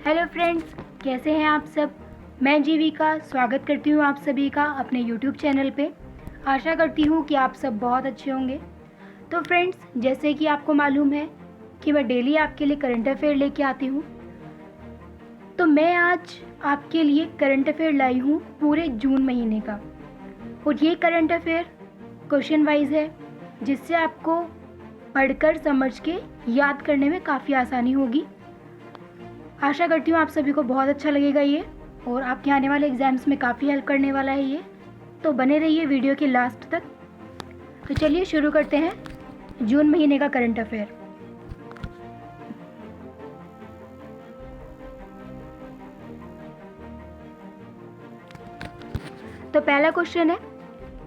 Hello friends, कैसे हैं आप सब। मैं जीविका स्वागत करती हूँ आप सभी का अपने यूट्यूब चैनल पे। आशा करती हूँ कि आप सब बहुत अच्छे होंगे। तो फ्रेंड्स, जैसे कि आपको मालूम है कि मैं डेली आपके लिए करंट अफेयर लेके आती हूँ, तो मैं आज आपके लिए करंट अफेयर लाई हूँ पूरे जून महीने का। और ये करंट अफेयर क्वेश्चन वाइज है, जिससे आपको पढ़कर समझ के याद करने में काफ़ी आसानी होगी। आशा करती हूँ आप सभी को बहुत अच्छा लगेगा ये, और आपके आने वाले एग्जाम्स में काफ़ी हेल्प करने वाला है ये। तो बने रहिए वीडियो के लास्ट तक। तो चलिए शुरू करते हैं जून महीने का करंट अफेयर। तो पहला क्वेश्चन है,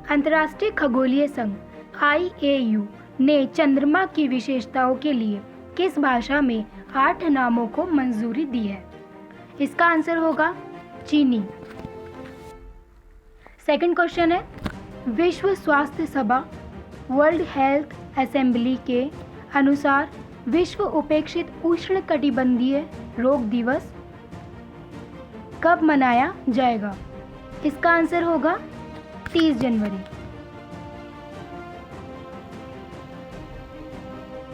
अंतर्राष्ट्रीय खगोलीय संघ IAU ने चंद्रमा की विशेषताओं के लिए किस भाषा में 8 नामों को मंजूरी दी है। इसका आंसर होगा चीनी। सेकंड क्वेश्चन है, विश्व स्वास्थ्य सभा वर्ल्ड हेल्थ असेंबली के अनुसार विश्व उपेक्षित उष्णकटिबंधीय रोग दिवस कब मनाया जाएगा। इसका आंसर होगा 30 जनवरी।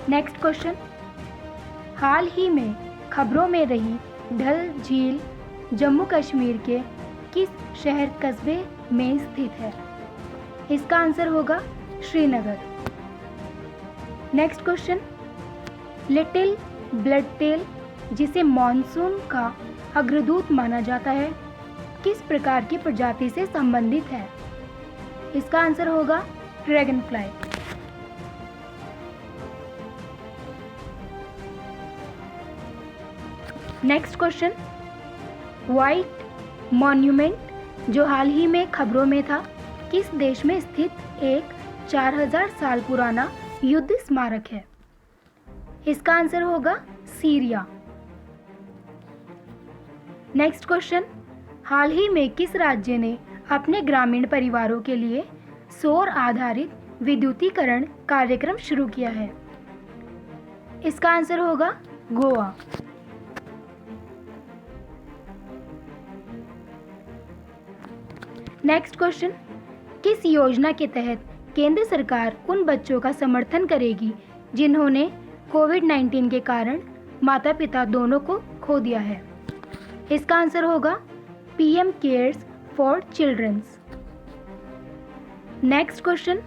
नेक्स्ट क्वेश्चन, हाल ही में खबरों में रही डल झील जम्मू कश्मीर के किस शहर कस्बे में स्थित है। इसका आंसर होगा Srinagar. Next question, little blood tail जिसे मॉनसून का अग्रदूत माना जाता है, किस प्रकार की प्रजाति से संबंधित है। इसका आंसर होगा dragon fly. Next question, white monument जो हाल ही में खबरों में था, किस देश में स्थित एक 4000 साल पुराना युद्ध स्मारक है। इसका आंसर होगा सीरिया। नेक्स्ट क्वेश्चन, हाल ही में किस राज्य ने अपने ग्रामीण परिवारों के लिए सौर आधारित विद्युतीकरण कार्यक्रम शुरू किया है। इसका आंसर होगा गोवा। नेक्स्ट क्वेश्चन, किस योजना के तहत केंद्र सरकार उन बच्चों का समर्थन करेगी जिन्होंने कोविड-19 के कारण माता पिता दोनों को खो दिया है। इसका आंसर होगा PM cares for childrens. Next question,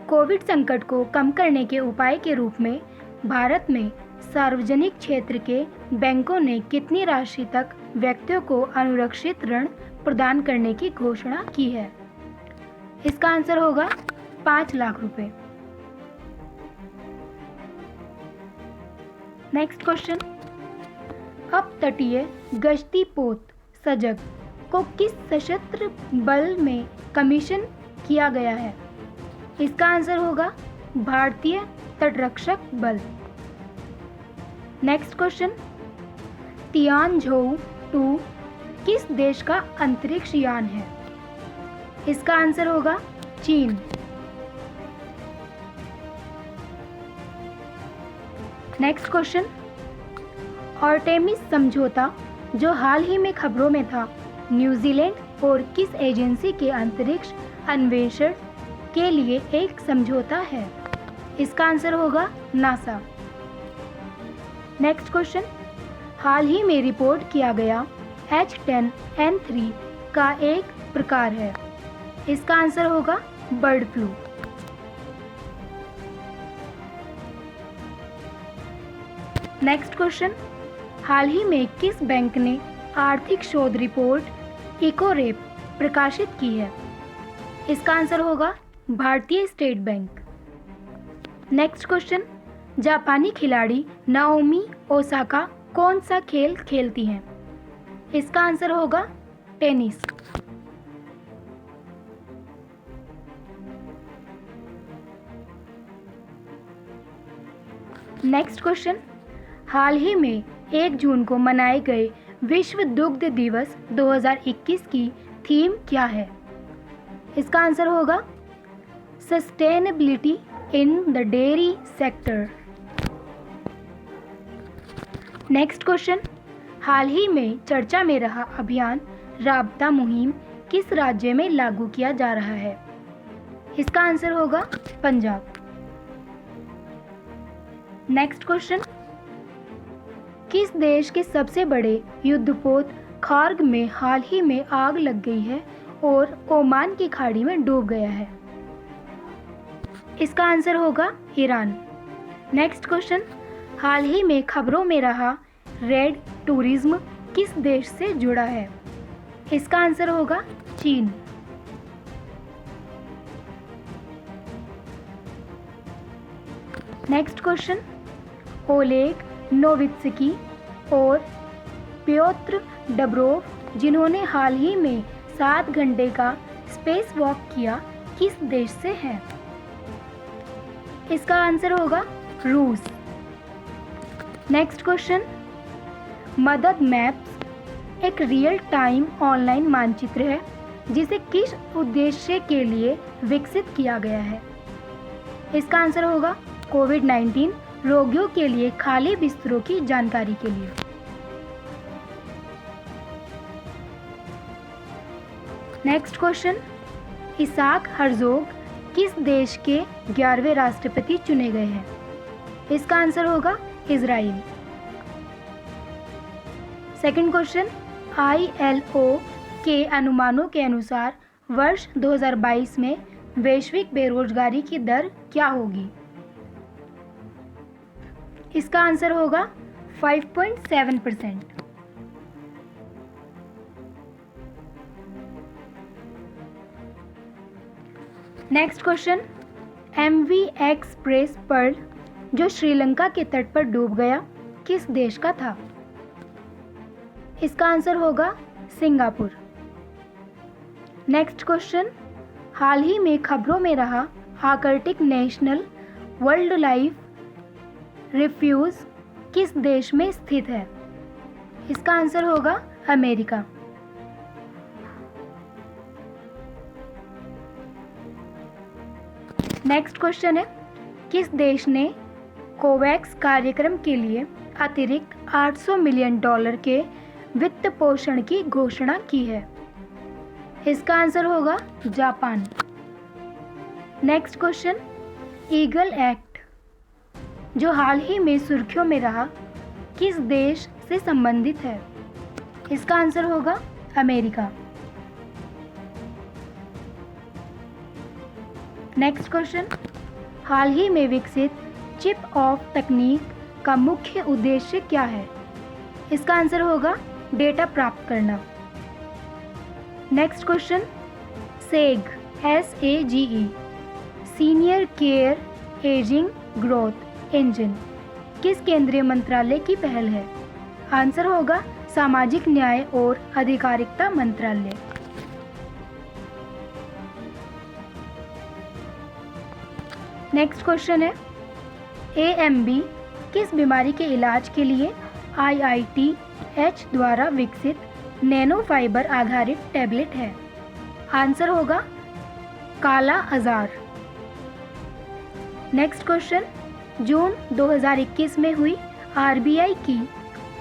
Covid संकट को कम करने के उपाय के रूप में भारत में सार्वजनिक क्षेत्र के बैंकों ने कितनी राशि तक व्यक्तियों को अनुरक्षित ऋण प्रदान करने की घोषणा की है। इसका आंसर होगा 5 लाख रुपए। नेक्स्ट क्वेश्चन, अप तटीय गश्ती पोत सजग को किस सशस्त्र बल में कमीशन किया गया है। इसका आंसर होगा भारतीय तटरक्षक बल। नेक्स्ट क्वेश्चन, तियानझोउ 2 किस देश का अंतरिक्ष यान है। इसका आंसर होगा चीन। नेक्स्ट क्वेश्चन, आर्टेमिस समझौता जो हाल ही में खबरों में था, न्यूजीलैंड और किस एजेंसी के अंतरिक्ष अन्वेषण के लिए एक समझौता है। इसका आंसर होगा नासा। नेक्स्ट क्वेश्चन, हाल ही में रिपोर्ट किया गया H10N3 का एक प्रकार है। इसका आंसर होगा बर्ड फ्लू। नेक्स्ट क्वेश्चन, हाल ही में किस बैंक ने आर्थिक शोध रिपोर्ट इकोरेप प्रकाशित की है। इसका आंसर होगा भारतीय स्टेट बैंक। नेक्स्ट क्वेश्चन, जापानी खिलाड़ी नाओमी ओसाका कौन सा खेल खेलती हैं। इसका आंसर होगा टेनिस। नेक्स्ट क्वेश्चन, हाल ही में 1 जून को मनाए गए विश्व दुग्ध दिवस 2021 की थीम क्या है। इसका आंसर होगा sustainability in the dairy sector. Next question, हाल ही में चर्चा में रहा अभियान राबता मुहिम किस राज्य में लागू किया जा रहा है? इसका आंसर होगा पंजाब। नेक्स्ट क्वेश्चन, किस देश के सबसे बड़े युद्धपोत खार्ग में हाल ही में आग लग गई है और ओमान की खाड़ी में डूब गया है? इसका आंसर होगा ईरान। नेक्स्ट क्वेश्चन, हाल ही में खबरों में रहा रेड टूरिज्म किस देश से जुड़ा है? इसका आंसर होगा चीन। नेक्स्ट क्वेश्चन, ओलेग नोवित्स्की और प्योत्र डब्रोव जिन्होंने हाल ही में 7 घंटे का स्पेस वॉक किया किस देश से हैं? इसका आंसर होगा रूस। नेक्स्ट क्वेश्चन, मदद मैप्स एक रियल टाइम ऑनलाइन मानचित्र है जिसे किस उद्देश्य के लिए विकसित किया गया है? इसका आंसर होगा कोविड-19 रोगियों के लिए खाली बिस्तरों की जानकारी के लिए। नेक्स्ट क्वेश्चन, इसाक हर्जोग किस देश के 11वें राष्ट्रपति चुने गए हैं? इसका आंसर होगा इजराइल। सेकंड क्वेश्चन, ILO के अनुमानों के अनुसार वर्ष 2022 में वैश्विक बेरोजगारी की दर क्या होगी? इसका आंसर होगा 5.7%। Next question, MV express pearl जो श्रीलंका के तट पर डूब गया किस देश का था? इसका आंसर होगा सिंगापुर। नेक्स्ट क्वेश्चन, हाल ही में खबरों में रहा Arctic national wildlife refuge किस देश में स्थित है? इसका आंसर होगा अमेरिका। नेक्स्ट क्वेश्चन है, किस देश ने कोवैक्स कार्यक्रम के लिए अतिरिक्त $800 मिलियन के वित्त पोषण की घोषणा की है? इसका आंसर होगा Japan. Next question, eagle act जो हाल ही में सुर्खियों में रहा किस देश से संबंधित है? इसका आंसर होगा अमेरिका। नेक्स्ट क्वेश्चन, हाल ही में विकसित चिप ऑफ तकनीक का मुख्य उद्देश्य क्या है? इसका आंसर होगा डेटा प्राप्त करना। Next question, सेग SAGE senior care ageing growth engine किस केंद्रीय मंत्रालय की पहल है? आंसर होगा सामाजिक न्याय और अधिकारिता मंत्रालय। नेक्स्ट क्वेश्चन है, AMB किस बीमारी के इलाज के लिए IITH द्वारा विकसित नैनो फाइबर आधारित टैबलेट है? आंसर होगा काला अज़ार। नेक्स्ट क्वेश्चन, जून 2021 में हुई RBI की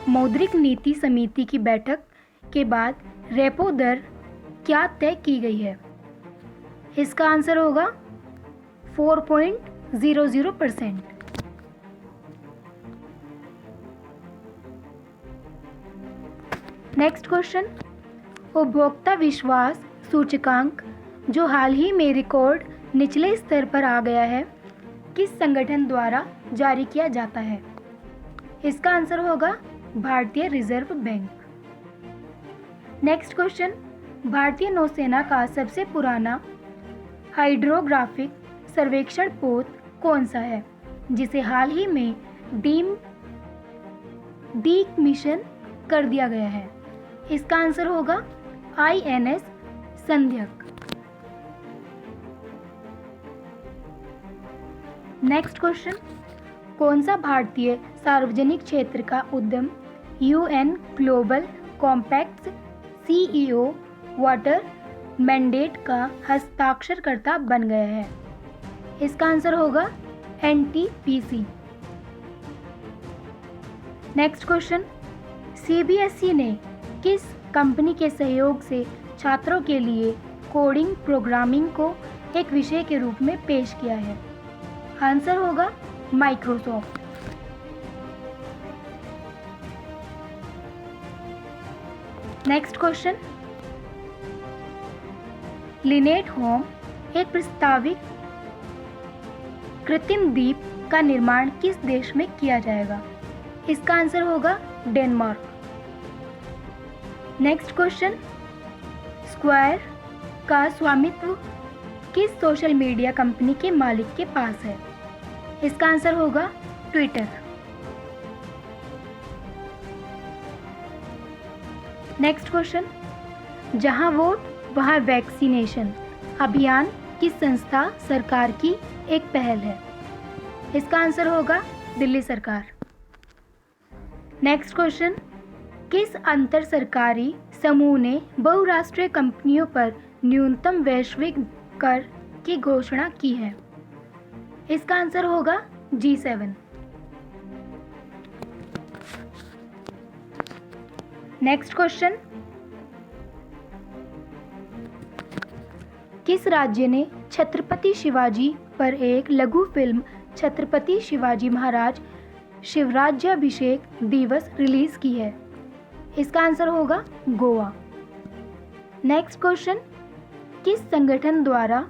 मौद्रिक नीति समिति की बैठक के बाद रेपो दर क्या तय की गई है? इसका आंसर होगा 4.00%। नेक्स्ट क्वेश्चन, उपभोक्ता विश्वास सूचकांक जो हाल ही में रिकॉर्ड निचले स्तर पर आ गया है किस संगठन द्वारा जारी किया जाता है? इसका आंसर होगा भारतीय रिजर्व बैंक। नेक्स्ट क्वेश्चन, भारतीय नौसेना का सबसे पुराना हाइड्रोग्राफिक सर्वेक्षण पोत कौन सा है जिसे हाल ही में डीकमीशन कर दिया गया है? इसका आंसर होगा INS संध्यक। नेक्स्ट क्वेश्चन, कौन सा भारतीय सार्वजनिक क्षेत्र का उद्यम UN global compact CEO water mandate का हस्ताक्षरकर्ता बन गया है? इसका आंसर होगा NTPC। नेक्स्ट क्वेश्चन, सीबीएसई ने किस कंपनी के सहयोग से छात्रों के लिए कोडिंग प्रोग्रामिंग को एक विषय के रूप में पेश किया है? आंसर होगा Microsoft. Next question, Lynette home एक प्रस्तावित कृत्रिम द्वीप का निर्माण किस देश में किया जाएगा? इसका आंसर होगा डेनमार्क। नेक्स्ट क्वेश्चन, स्क्वायर का स्वामित्व किस सोशल मीडिया कंपनी के मालिक के पास है? इसका आंसर होगा ट्विटर। नेक्स्ट क्वेश्चन, जहां वोट वहां वैक्सीनेशन अभियान किस संस्था सरकार की एक पहल है? इसका आंसर होगा दिल्ली सरकार। नेक्स्ट क्वेश्चन, किस अंतर सरकारी समूह ने बहुराष्ट्रीय कंपनियों पर न्यूनतम वैश्विक कर की घोषणा की है? इसका आंसर होगा G7। नेक्स्ट क्वेश्चन, किस राज्य ने छत्रपति शिवाजी पर एक लघु फिल्म छत्रपति शिवाजी महाराज शिवराज्याभिषेक दिवस रिलीज की है? इसका आंसर होगा गोवा। नेक्स्ट क्वेश्चन, किस संगठन द्वारा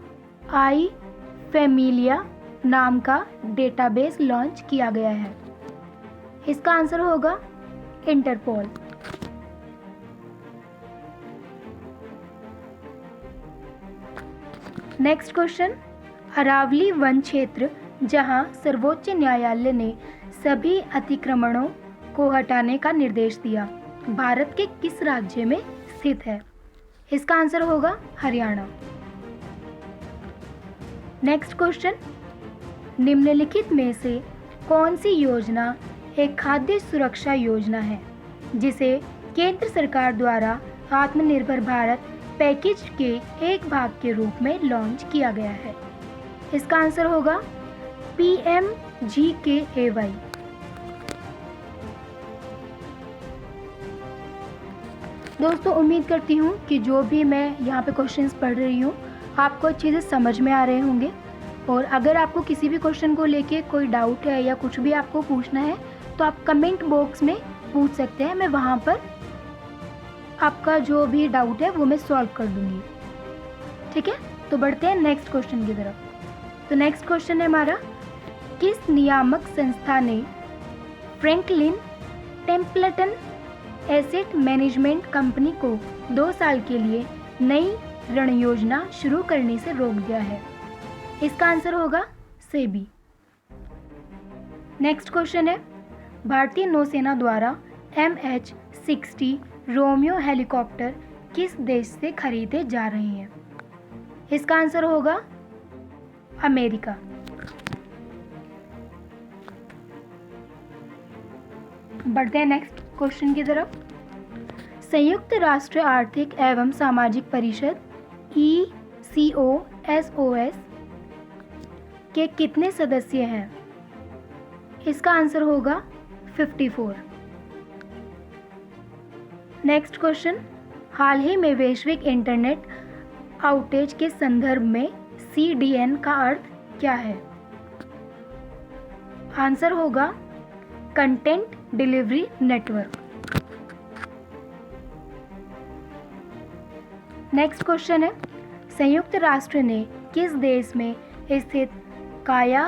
आई फैमिलिया नाम का डेटाबेस लॉन्च किया गया है? इसका आंसर होगा इंटरपोल। नेक्स्ट क्वेश्चन, अरावली वन क्षेत्र जहां सर्वोच्च न्यायालय ने सभी अतिक्रमणों को हटाने का निर्देश दिया, भारत के किस राज्य में स्थित है? इसका आंसर होगा हरियाणा। नेक्स्ट क्वेश्चन, निम्नलिखित में से कौन सी योजना एक खाद्य सुरक्षा योजना है जिसे केंद्र सरकार द्वारा आत्मनिर्भर भारत पैकेज के एक भाग के रूप में लॉन्च किया गया है? इसका आंसर होगा PMGKAY। दोस्तों, उम्मीद करती हूँ कि जो भी मैं यहाँ पे क्वेश्चंस पढ़ रही हूँ आपको अच्छे से समझ में आ रहे होंगे। और अगर आपको किसी भी क्वेश्चन को लेके कोई डाउट है या कुछ भी आपको पूछना है तो आप कमेंट बॉक्स में पूछ सकते हैं। मैं वहाँ पर आपका जो भी डाउट है वो मैं सॉल्व कर दूँगी। ठीक है, तो बढ़ते हैं नेक्स्ट क्वेश्चन की तरफ। तो नेक्स्ट क्वेश्चन है हमारा, किस नियामक संस्था ने Franklin Templeton asset management company को 2 साल के लिए नई ऋण योजना शुरू करने से रोक दिया है? इसका आंसर होगा सेबी। नेक्स्ट क्वेश्चन है, भारतीय नौसेना द्वारा MH-60 रोमियो हेलीकॉप्टर किस देश से खरीदे जा रहे हैं? इसका आंसर होगा अमेरिका। बढ़ते हैं नेक्स्ट क्वेश्चन की तरफ। संयुक्त राष्ट्र आर्थिक एवं सामाजिक परिषद ECOSOS के कितने सदस्य हैं? इसका आंसर होगा 54। नेक्स्ट क्वेश्चन, हाल ही में वैश्विक इंटरनेट आउटेज के संदर्भ में CDN का अर्थ क्या है? आंसर होगा content delivery network. Next question है, संयुक्त राष्ट्र ने किस देश में स्थित काया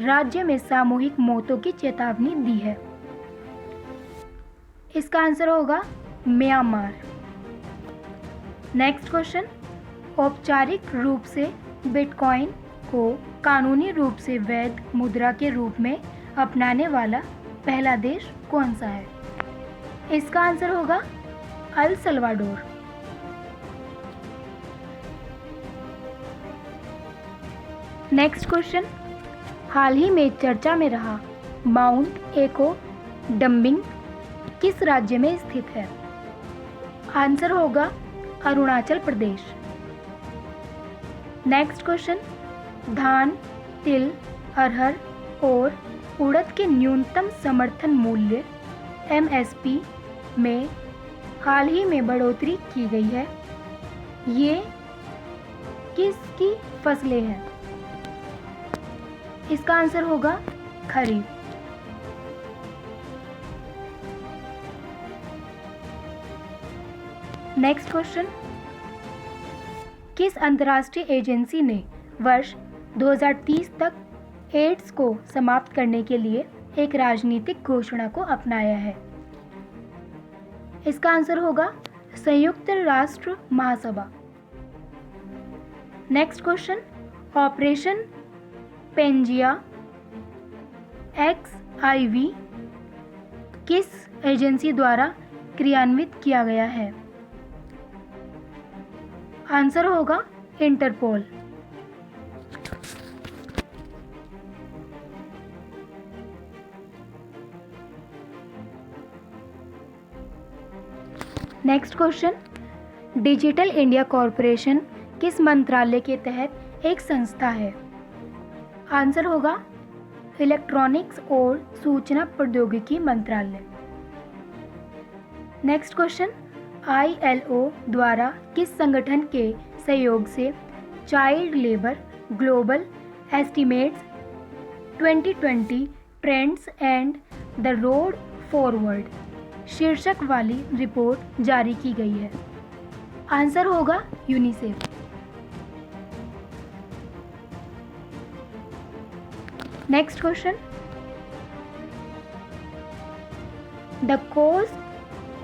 राज्य में सामूहिक मौतों की चेतावनी दी है? इसका आंसर होगा म्यांमार। नेक्स्ट क्वेश्चन, औपचारिक रूप से बिटकॉइन को कानूनी रूप से वैध मुद्रा के रूप में अपनाने वाला पहला देश कौन सा है? इसका आंसर होगा अल सल्वाडोर। नेक्स्ट क्वेश्चन, हाल ही में चर्चा में रहा माउंट एको डंबिंग किस राज्य में स्थित है? आंसर होगा अरुणाचल प्रदेश। नेक्स्ट क्वेश्चन, धान, तिल, अरहर और उड़द के न्यूनतम समर्थन मूल्य MSP में हाल ही में बढ़ोतरी की गई है। ये किसकी फसलें हैं? इसका आंसर होगा खरीफ। नेक्स्ट क्वेश्चन, किस अंतर्राष्ट्रीय एजेंसी ने वर्ष 2030 तक एड्स को समाप्त करने के लिए एक राजनीतिक घोषणा को अपनाया है? इसका आंसर होगा संयुक्त राष्ट्र महासभा। Next question, operation Pangea XIV किस एजेंसी द्वारा क्रियान्वित किया गया है? आंसर होगा Interpol. Next question, digital India corporation किस मंत्रालय के तहत एक संस्था है? आंसर होगा इलेक्ट्रॉनिक्स और सूचना प्रौद्योगिकी मंत्रालय। नेक्स्ट क्वेश्चन, ILO द्वारा किस संगठन के सहयोग से child labour global estimates 2020 trends and the road forward शीर्षक वाली रिपोर्ट जारी की गई है? आंसर होगा UNICEF. Next question, the cause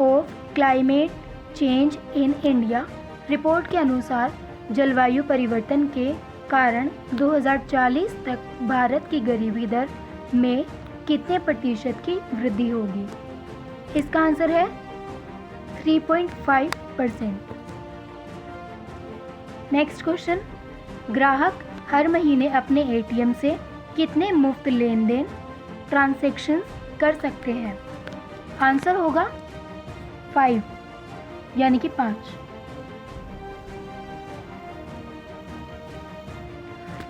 of climate change in India report के अनुसार जलवायु परिवर्तन के कारण 2040 तक भारत की गरीबी दर में कितने प्रतिशत की वृद्धि होगी? इसका आंसर है 3.5%। नेक्स्ट क्वेश्चन, ग्राहक हर महीने अपने ATM से कितने मुफ्त लेन देन ट्रांजैक्शंस कर सकते हैं? आंसर होगा 5 यानी कि 5।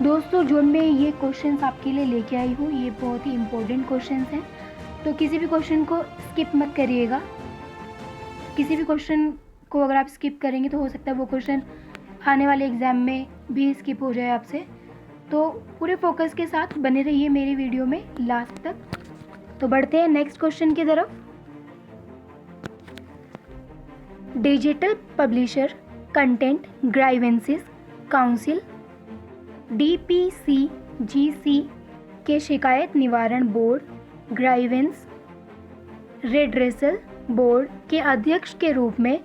दोस्तों, जो मैं ये क्वेश्चंस आपके लिए लेके आई हूँ ये बहुत ही इम्पोर्टेंट क्वेश्चंस हैं, तो किसी भी क्वेश्चन को स्किप मत करिएगा। किसी भी क्वेश्चन को अगर आप स्किप करेंगे तो हो सकता है वो क्वेश्चन आने वाले एग्ज़ाम में भी स्किप हो जाए आपसे। तो पूरे फोकस के साथ बने रहिए मेरी वीडियो में लास्ट तक। तो बढ़ते हैं नेक्स्ट क्वेश्चन की तरफ। Digital publisher content grievances council DPCGC के शिकायत निवारण बोर्ड ग्राइवेंस रेड्रेसल बोर्ड के अध्यक्ष के रूप में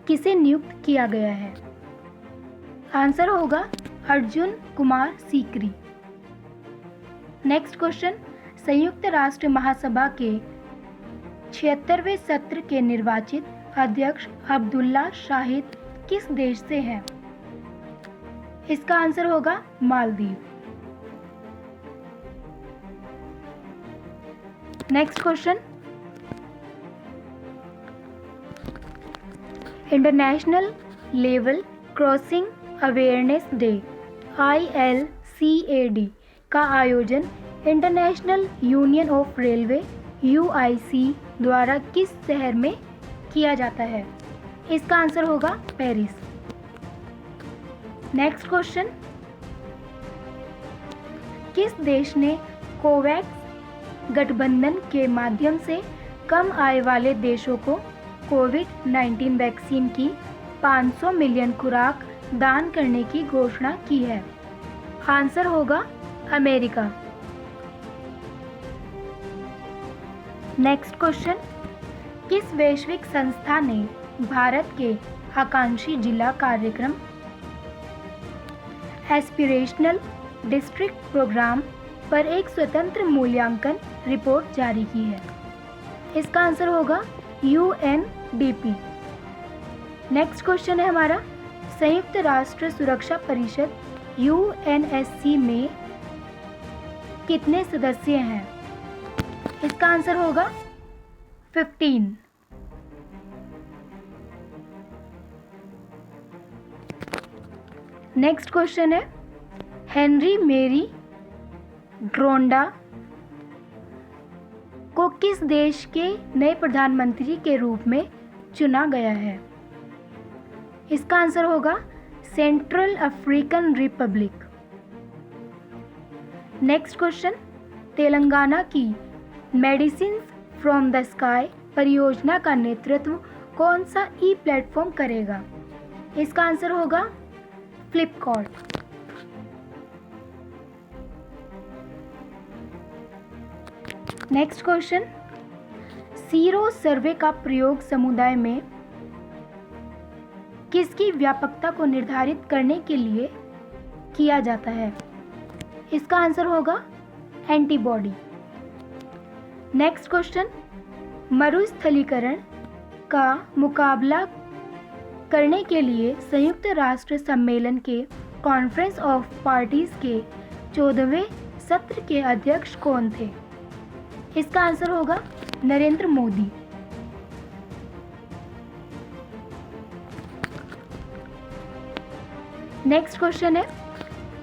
किसे नियुक्त किया गया है? आंसर होगा अर्जुन कुमार सीकरी। नेक्स्ट क्वेश्चन, संयुक्त राष्ट्र महासभा के 76वें सत्र के निर्वाचित अध्यक्ष अब्दुल्ला शाहिद किस देश से हैं? इसका आंसर होगा Maldives. Next question, international level crossing awareness day ILCAD का आयोजन international union of railway UIC द्वारा किस शहर में किया जाता है? इसका आंसर होगा पेरिस। नेक्स्ट क्वेश्चन, किस देश ने कोवैक्स गठबंधन के माध्यम से कम आय वाले देशों को कोविड-19 वैक्सीन की 500 मिलियन खुराक दान करने की घोषणा की है? आंसर होगा अमेरिका। नेक्स्ट क्वेश्चन, किस वैश्विक संस्था ने भारत के आकांक्षी जिला कार्यक्रम एस्पिरेशनल डिस्ट्रिक्ट प्रोग्राम पर एक स्वतंत्र मूल्यांकन रिपोर्ट जारी की है? इसका आंसर होगा UNDP। नेक्स्ट क्वेश्चन है हमारा, संयुक्त राष्ट्र सुरक्षा परिषद UNSC में कितने सदस्य हैं? इसका आंसर होगा 15। नेक्स्ट क्वेश्चन है, हेनरी मेरी ड्रोंडा को किस देश के नए प्रधानमंत्री के रूप में चुना गया है? इसका आंसर होगा central African Republic. Next question, Telangana की मेडिसिन फ्रॉम द स्काई परियोजना का नेतृत्व कौन सा ई प्लेटफॉर्म करेगा? इसका आंसर होगा Flipkart. Next question, sero survey का प्रयोग समुदाय में किसकी व्यापकता को निर्धारित करने के लिए किया जाता है? इसका आंसर होगा एंटीबॉडी। नेक्स्ट क्वेश्चन, मरुस्थलीकरण का मुकाबला करने के लिए संयुक्त राष्ट्र सम्मेलन के कॉन्फ्रेंस ऑफ पार्टीज के 14वें सत्र के अध्यक्ष कौन थे? इसका आंसर होगा नरेंद्र मोदी। नेक्स्ट क्वेश्चन है,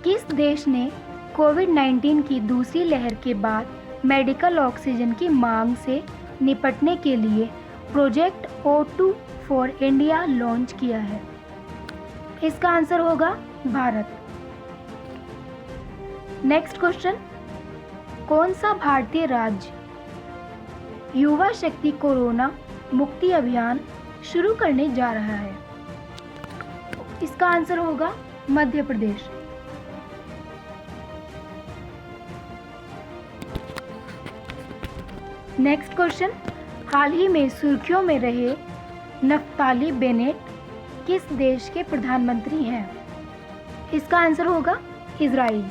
किस देश ने कोविड-19 की दूसरी लहर के बाद मेडिकल ऑक्सीजन की मांग से निपटने के लिए project O2 for India launch किया है? इसका आंसर होगा भारत। नेक्स्ट क्वेश्चन, कौन सा भारतीय राज्य युवा शक्ति कोरोना मुक्ति अभियान शुरू करने जा रहा है? इसका आंसर होगा मध्य प्रदेश। नेक्स्ट क्वेश्चन, हाल ही में सुर्खियों में रहे नफ्ताली बेनेट किस देश के प्रधानमंत्री हैं? इसका आंसर होगा इजराइल।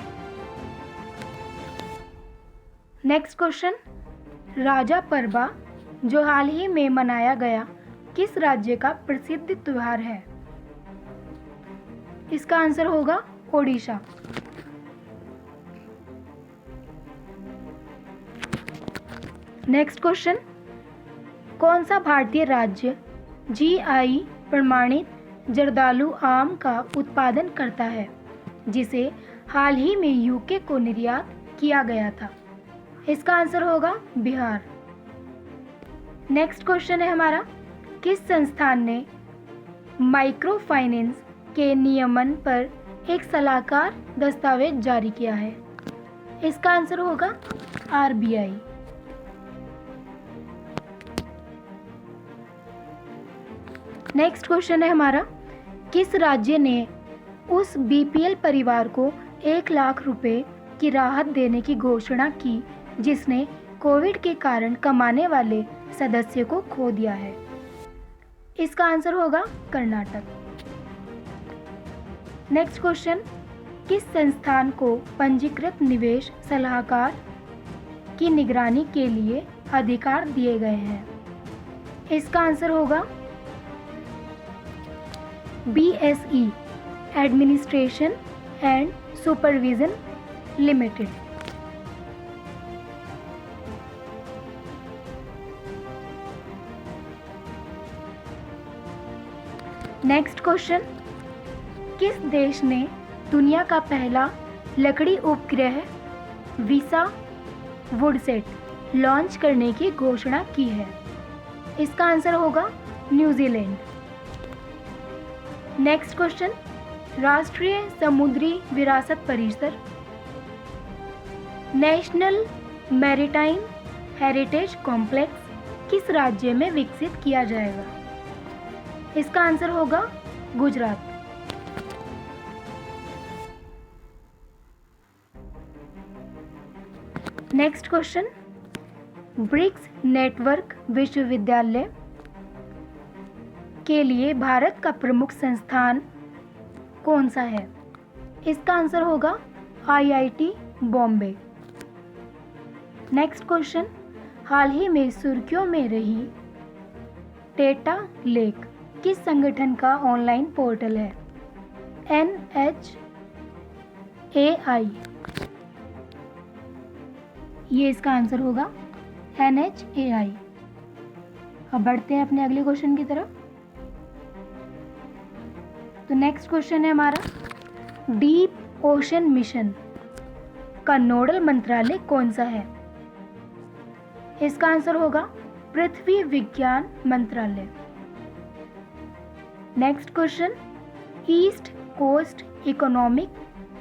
नेक्स्ट क्वेश्चन, राजा परबा जो हाल ही में मनाया गया किस राज्य का प्रसिद्ध त्योहार है? इसका आंसर होगा ओडिशा। नेक्स्ट क्वेश्चन, कौन सा भारतीय राज्य GI प्रमाणित जर्दालू आम का उत्पादन करता है जिसे हाल ही में यूके को निर्यात किया गया था? इसका आंसर होगा बिहार। नेक्स्ट क्वेश्चन है हमारा, किस संस्थान ने माइक्रो फाइनेंस के नियमन पर एक सलाहकार दस्तावेज जारी किया है? इसका आंसर होगा RBI। नेक्स्ट क्वेश्चन है हमारा, किस राज्य ने उस BPL परिवार को 1 लाख रुपए की राहत देने की घोषणा की जिसने कोविड के कारण कमाने वाले सदस्य को खो दिया है? इसका आंसर होगा कर्नाटक। नेक्स्ट क्वेश्चन, किस संस्थान को पंजीकृत निवेश सलाहकार की निगरानी के लिए अधिकार दिए गए हैं? इसका आंसर होगा BSE administration and supervision limited. Next question, किस देश ने दुनिया का पहला लकड़ी उपग्रह वीसा वुडसेट लॉन्च करने की घोषणा की है? इसका आंसर होगा न्यूजीलैंड। नेक्स्ट क्वेश्चन, राष्ट्रीय समुद्री विरासत परिसर नेशनल मैरीटाइम हेरिटेज कॉम्प्लेक्स किस राज्य में विकसित किया जाएगा? इसका आंसर होगा Gujarat. Next question, BRICS network विश्वविद्यालय के लिए भारत का प्रमुख संस्थान कौन सा है? इसका आंसर होगा IIT बॉम्बे। नेक्स्ट क्वेश्चन, हाल ही में सुर्खियों में रही डेटा लेक किस संगठन का ऑनलाइन पोर्टल है? NHAI। ये इसका आंसर होगा NHAI। अब बढ़ते हैं अपने अगले क्वेश्चन की तरफ। तो नेक्स्ट क्वेश्चन है हमारा, डीप ओशन मिशन का नोडल मंत्रालय कौन सा है? इसका आंसर होगा पृथ्वी विज्ञान मंत्रालय। Next question, east coast economic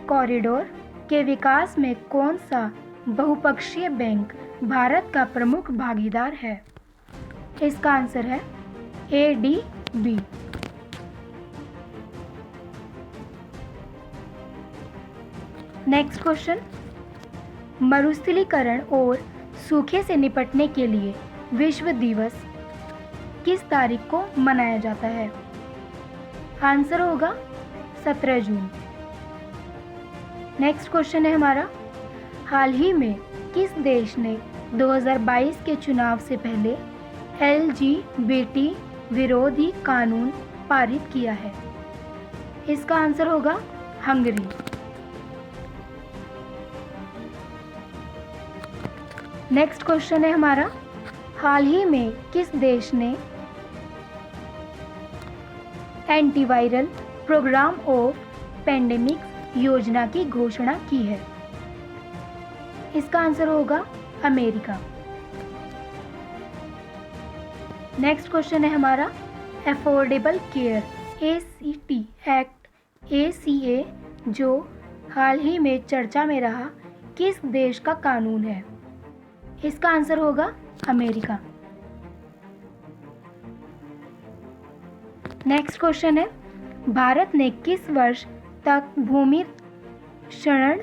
corridor के विकास में कौन सा बहुपक्षीय बैंक भारत का प्रमुख भागीदार है? इसका आंसर है ADB। नेक्स्ट क्वेश्चन, मरुस्थलीकरण और सूखे से निपटने के लिए विश्व दिवस किस तारीख को मनाया जाता है? आंसर होगा 17 जून। नेक्स्ट क्वेश्चन है हमारा, हाल ही में किस देश ने 2022 के चुनाव से पहले LGBT विरोधी कानून पारित किया है? इसका आंसर होगा हंगरी। नेक्स्ट क्वेश्चन है हमारा, हाल ही में किस देश ने एंटीवायरल प्रोग्राम ऑफ पेंडेमिक योजना की घोषणा की है? इसका आंसर होगा अमेरिका। नेक्स्ट क्वेश्चन है हमारा, affordable care ACT act ACA जो हाल ही में चर्चा में रहा, किस देश का कानून है? इसका आंसर होगा अमेरिका। नेक्स्ट क्वेश्चन है, भारत ने किस वर्ष तक भूमि क्षरण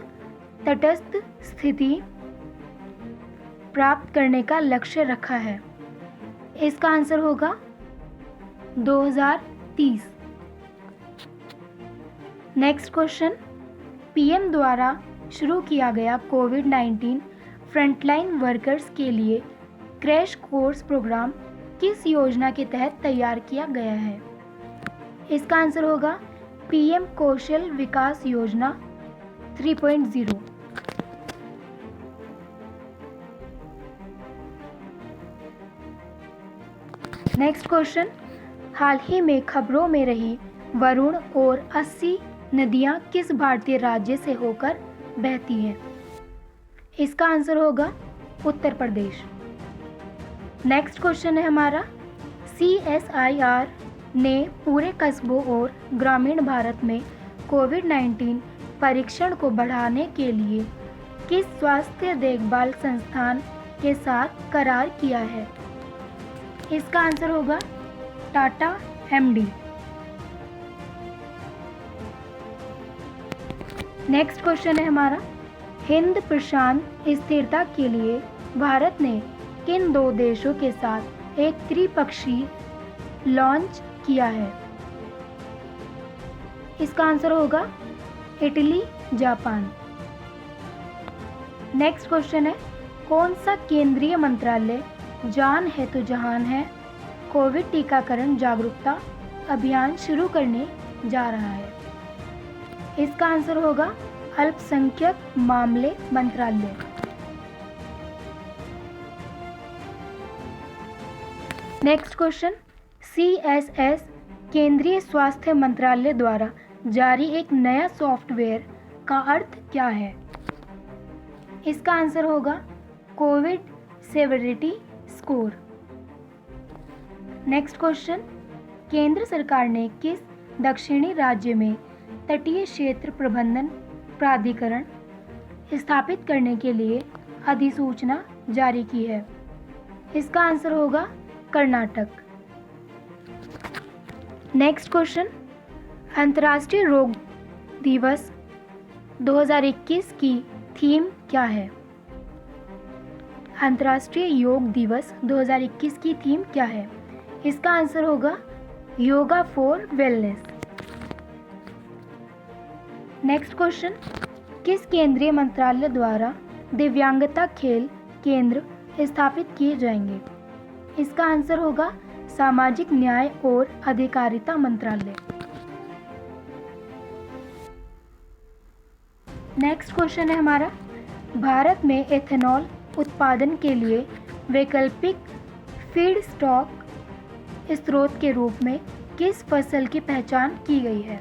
तटस्थ स्थिति प्राप्त करने का लक्ष्य रखा है? इसका आंसर होगा 2030। नेक्स्ट क्वेश्चन, PM द्वारा शुरू किया गया कोविड-19 फ्रंटलाइन वर्कर्स के लिए क्रैश कोर्स प्रोग्राम किस योजना के तहत तैयार किया गया है? इसका आंसर होगा PM कौशल विकास योजना 3.0। नेक्स्ट क्वेश्चन, हाल ही में खबरों में रही वरुण और 80 नदियां किस भारतीय राज्य से होकर बहती हैं? इसका आंसर होगा उत्तर प्रदेश। नेक्स्ट क्वेश्चन है हमारा, CSIR ने पूरे कस्बों और ग्रामीण भारत में कोविड-19 परीक्षण को बढ़ाने के लिए किस स्वास्थ्य देखभाल संस्थान के साथ करार किया है? इसका आंसर होगा टाटा MD। नेक्स्ट क्वेश्चन है हमारा, हिंद प्रशांत स्थिरता के लिए भारत ने किन 2 देशों के साथ एक त्रिपक्षीय लॉन्च किया है? इसका आंसर होगा इटली जापान। नेक्स्ट क्वेश्चन है, कौन सा केंद्रीय मंत्रालय जान है तो जहान है कोविड टीकाकरण जागरूकता अभियान शुरू करने जा रहा है? इसका आंसर होगा अल्पसंख्यक मामले मंत्रालय। नेक्स्ट क्वेश्चन, CSS केंद्रीय स्वास्थ्य मंत्रालय द्वारा जारी एक नया सॉफ्टवेयर का अर्थ क्या है? इसका आंसर होगा Covid severity score. Next question, केंद्र सरकार ने किस दक्षिणी राज्य में तटीय क्षेत्र प्रबंधन प्राधिकरण स्थापित करने के लिए अधिसूचना जारी की है? इसका आंसर होगा कर्नाटक। नेक्स्ट क्वेश्चन, अंतर्राष्ट्रीय योग दिवस 2021 की थीम क्या है? अंतर्राष्ट्रीय योग दिवस 2021 की थीम क्या है? इसका आंसर होगा yoga for wellness. Next question, किस केंद्रीय मंत्रालय द्वारा दिव्यांगता खेल केंद्र स्थापित किए जाएंगे? इसका आंसर होगा सामाजिक न्याय और अधिकारिता मंत्रालय। नेक्स्ट क्वेश्चन है हमारा, भारत में एथेनॉल उत्पादन के लिए वैकल्पिक फीड स्टॉक स्रोत के रूप में किस फसल की पहचान की गई है?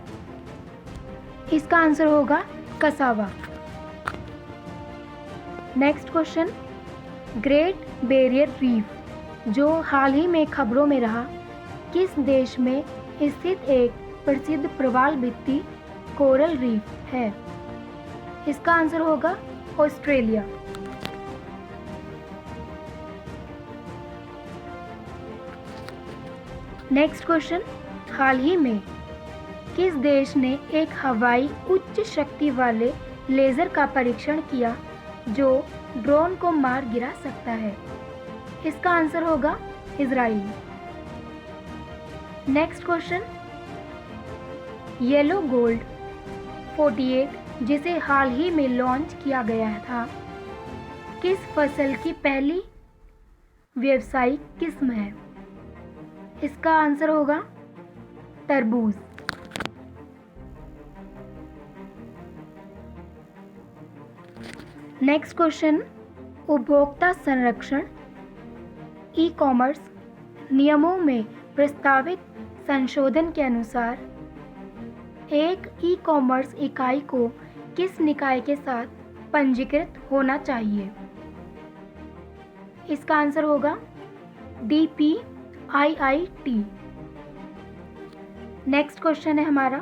इसका आंसर होगा cassava. Next question, great barrier reef जो हाल ही में खबरों में रहा, किस देश में स्थित एक प्रसिद्ध प्रवाल भित्ति कोरल रीफ है? इसका आंसर होगा ऑस्ट्रेलिया। नेक्स्ट क्वेश्चन, हाल ही में किस देश ने एक हवाई उच्च शक्ति वाले लेज़र का परीक्षण किया जो ड्रोन को मार गिरा सकता है? इसका आंसर होगा Israel. Next question, yellow gold 48 जिसे हाल ही में लॉन्च किया गया था, किस फसल की पहली व्यावसायिक किस्म है? इसका आंसर होगा तरबूज। नेक्स्ट क्वेश्चन, उपभोक्ता संरक्षण ई कॉमर्स नियमों में प्रस्तावित संशोधन के अनुसार एक ई कॉमर्स इकाई को किस निकाय के साथ पंजीकृत होना चाहिए? इसका आंसर होगा DPIIT। नेक्स्ट क्वेश्चन है हमारा,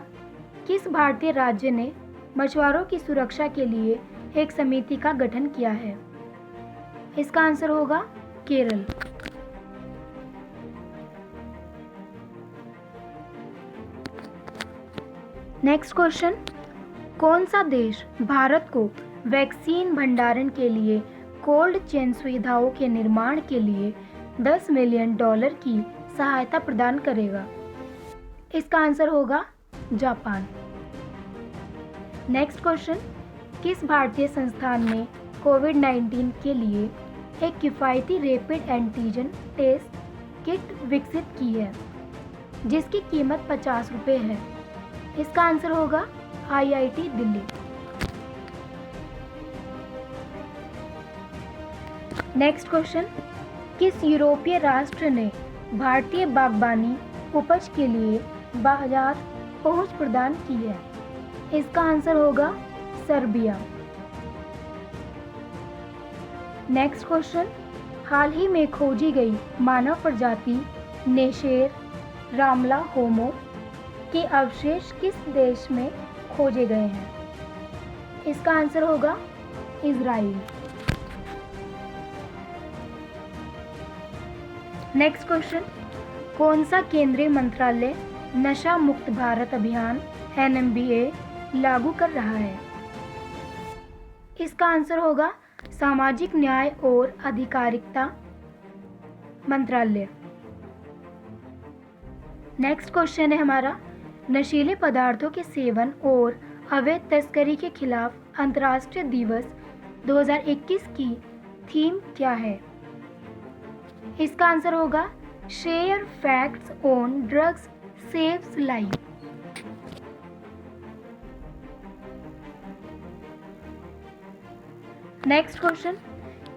किस भारतीय राज्य ने मछुआरों की सुरक्षा के लिए एक समिति का गठन किया है? इसका आंसर होगा केरल। नेक्स्ट क्वेश्चन, कौन सा देश भारत को वैक्सीन भंडारण के लिए कोल्ड चेन सुविधाओं के निर्माण के लिए $10 मिलियन की सहायता प्रदान करेगा? इसका आंसर होगा जापान। नेक्स्ट क्वेश्चन, किस भारतीय संस्थान ने कोविड-19 के लिए एक किफ़ायती रैपिड एंटीजन टेस्ट किट विकसित की है जिसकी कीमत ₹50 है? इसका आंसर होगा IIT दिल्ली। नेक्स्ट क्वेश्चन, किस यूरोपीय राष्ट्र ने भारतीय बागबानी उपज के लिए बाजार पहुंच प्रदान की है? इसका आंसर होगा सर्बिया। नेक्स्ट क्वेश्चन, हाल ही में खोजी गई मानव प्रजाति नेशेर रामला होमो के अवशेष किस देश में खोजे गए हैं? इसका आंसर होगा इजराइल। नेक्स्ट क्वेश्चन, कौन सा केंद्रीय मंत्रालय नशा मुक्त भारत अभियान NMBA लागू कर रहा है? इसका आंसर होगा सामाजिक न्याय और अधिकारिता मंत्रालय। नेक्स्ट क्वेश्चन है हमारा, नशीले पदार्थों के सेवन और अवैध तस्करी के खिलाफ अंतर्राष्ट्रीय दिवस 2021 की थीम क्या है? इसका आंसर होगा share facts on drugs saves life. Next question,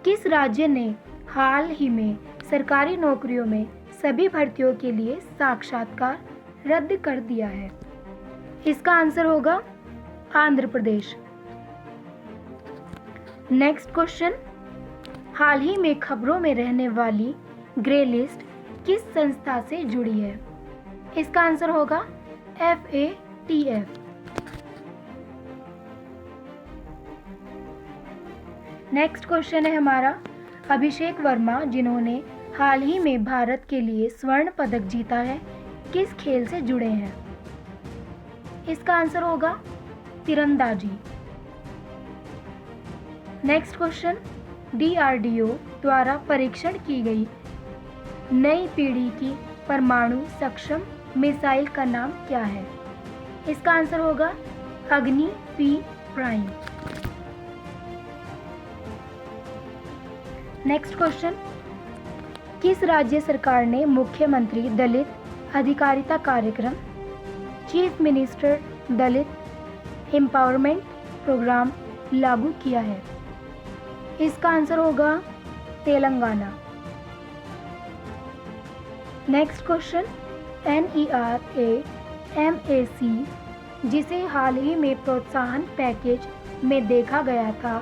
किस राज्य ने हाल ही में सरकारी नौकरियों में सभी भर्तियों के लिए साक्षात्कार रद्द कर दिया है? इसका आंसर होगा आंध्र प्रदेश। नेक्स्ट क्वेश्चन, हाल ही में खबरों में रहने वाली ग्रे लिस्ट किस संस्था से जुड़ी है? इसका आंसर होगा FATF। नेक्स्ट क्वेश्चन है हमारा, अभिषेक वर्मा जिन्होंने हाल ही में भारत के लिए स्वर्ण पदक जीता है किस खेल से जुड़े हैं? इसका आंसर होगा तीरंदाजी। नेक्स्ट क्वेश्चन, DRDO द्वारा परीक्षण की गई नई पीढ़ी की परमाणु सक्षम मिसाइल का नाम क्या है? इसका आंसर होगा अग्नि P'। नेक्स्ट क्वेश्चन, किस राज्य सरकार ने मुख्यमंत्री दलित अधिकारिता कार्यक्रम चीफ मिनिस्टर दलित एम्पावरमेंट प्रोग्राम लागू किया है? इसका आंसर होगा Telangana. Next question, NERA MAC जिसे हाल ही में प्रोत्साहन पैकेज में देखा गया था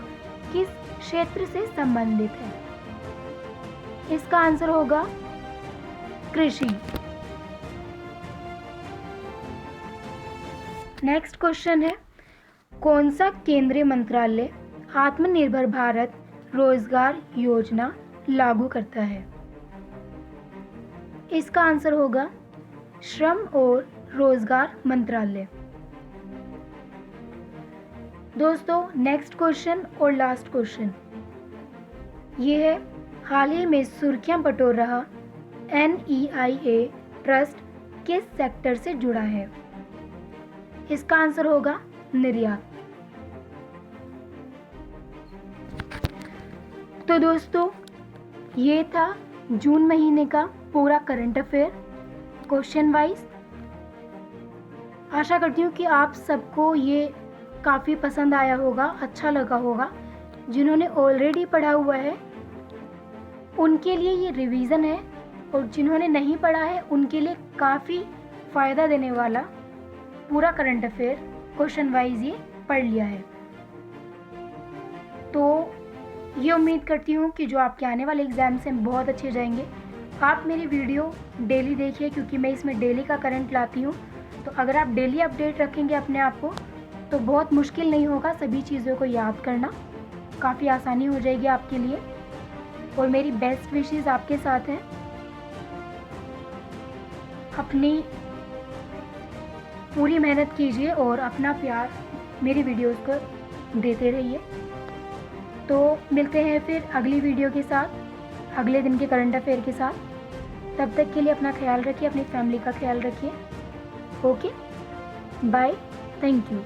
किस क्षेत्र से संबंधित है? इसका आंसर होगा कृषि। नेक्स्ट क्वेश्चन है, कौन सा केंद्रीय मंत्रालय आत्मनिर्भर भारत रोजगार योजना लागू करता है? इसका आंसर होगा श्रम और रोजगार मंत्रालय। दोस्तों नेक्स्ट क्वेश्चन और लास्ट क्वेश्चन ये है, हाल ही में सुर्खियां बटोर रहा NEIA ट्रस्ट किस सेक्टर से जुड़ा है? इसका आंसर होगा निर्यात। तो दोस्तों ये था जून महीने का पूरा करंट अफेयर क्वेश्चन वाइज। आशा करती हूँ कि आप सबको ये काफ़ी पसंद आया होगा, अच्छा लगा होगा। जिन्होंने ऑलरेडी पढ़ा हुआ है उनके लिए ये रिवीजन है, और जिन्होंने नहीं पढ़ा है उनके लिए काफ़ी फ़ायदा देने वाला पूरा करंट अफेयर क्वेश्चन वाइज ये पढ़ लिया है। तो ये उम्मीद करती हूँ कि जो आपके आने वाले एग्ज़ाम से बहुत अच्छे जाएंगे। आप मेरी वीडियो डेली देखिए, क्योंकि मैं इसमें डेली का करंट लाती हूँ। तो अगर आप डेली अपडेट रखेंगे अपने आप को तो बहुत मुश्किल नहीं होगा सभी चीज़ों को याद करना, काफ़ी आसानी हो जाएगी आपके लिए। और मेरी बेस्ट विशेस आपके साथ हैं। अपनी पूरी मेहनत कीजिए और अपना प्यार मेरी वीडियोस को देते रहिए। तो मिलते हैं फिर अगली वीडियो के साथ, अगले दिन के करंट अफेयर के साथ। तब तक के लिए अपना ख्याल रखिए, अपनी फैमिली का ख्याल रखिए। Okay, bye, thank you.